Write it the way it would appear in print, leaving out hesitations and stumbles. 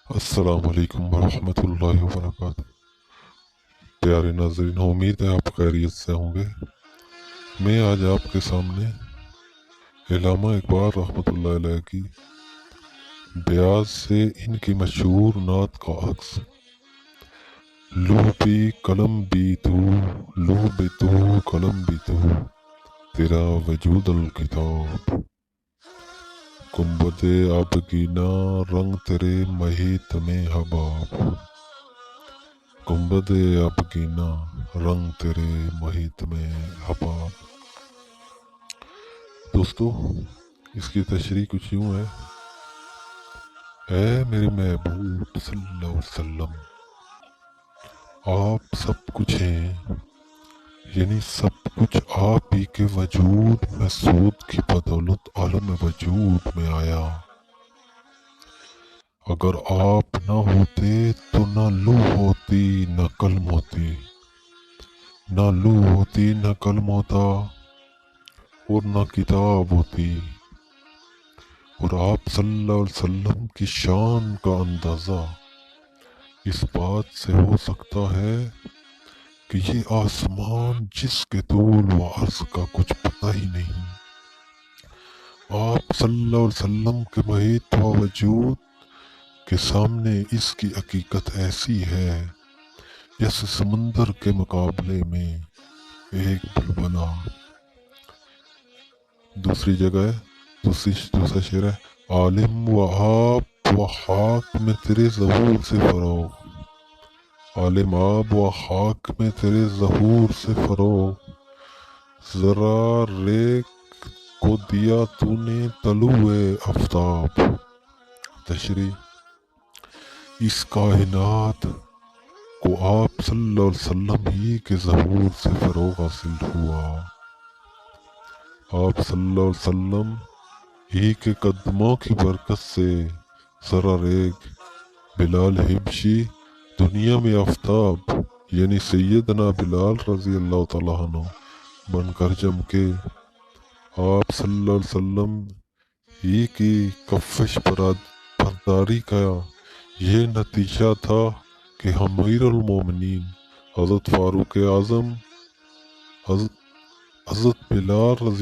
السلام علیکم ورحمۃ اللہ وبرکاتہ۔ پیارے ناظرین، امید ہے آپ خیریت سے ہوں گے۔ میں آج آپ کے سامنے علامہ اقبال رحمۃ اللہ علیہ کی بیاض سے ان کی مشہور نعت کا عکس، لو بھی قلم بھی تو، لو بھی تو قلم بھی تو، تیرا وجود الکتاب، گنبد آبگینہ رنگ تیرے محیط میں حباب، گنبد آبگینہ رنگ تیرے محیط میں حباب۔ دوستو، اس کی تشریح کچھ یوں ہے: اے میرے محبوب صلی اللہ علیہ وسلم، آپ سب کچھ ہیں، یعنی سب کچھ آپ ہی کے وجود محسود کی بدولت عالم وجود میں آیا۔ اگر آپ نہ ہوتے تو نہ لوح ہوتی نہ قلم ہوتی، نہ لوح ہوتی نہ قلم ہوتا اور نہ کتاب ہوتی۔ اور آپ صلی اللہ علیہ وسلم کی شان کا اندازہ اس بات سے ہو سکتا ہے کہ یہ آسمان جس کے طول و عرض کا کچھ پتہ ہی نہیں، آپ صلی اللہ علیہ وسلم کے محیط و وجود کے سامنے اس کی حقیقت ایسی ہے جیسے سمندر کے مقابلے میں ایک بلبلہ۔ دوسری جگہ ہے، دوسرا شعر ہے: عالم و آب و خاک میں تیرے ظہور سے فروغ، عالم آب و خاک میں تیرے ظہور سے فروغ، ذرا ریگ کو دیا تو نے طلوع آفتاب۔ تشریح: اس کائنات کو آپ صلی اللہ علیہ وسلم ہی کے ظہور سے فروغ حاصل ہوا۔ آپ صلی اللہ علیہ وسلم ہی کے قدموں کی برکت سے ذرا ریگ بلال حبشی دنیا میں آفتاب یعنی سیدنا بلال رضی اللہ تعالیٰ عنہ بن کر چمکے۔ آپ صلی اللہ علیہ وسلم ہی کی کفش برداری کا یہ نتیجہ تھا کہ امیر المومنین حضرت فاروق اعظم حضرت بلال رضی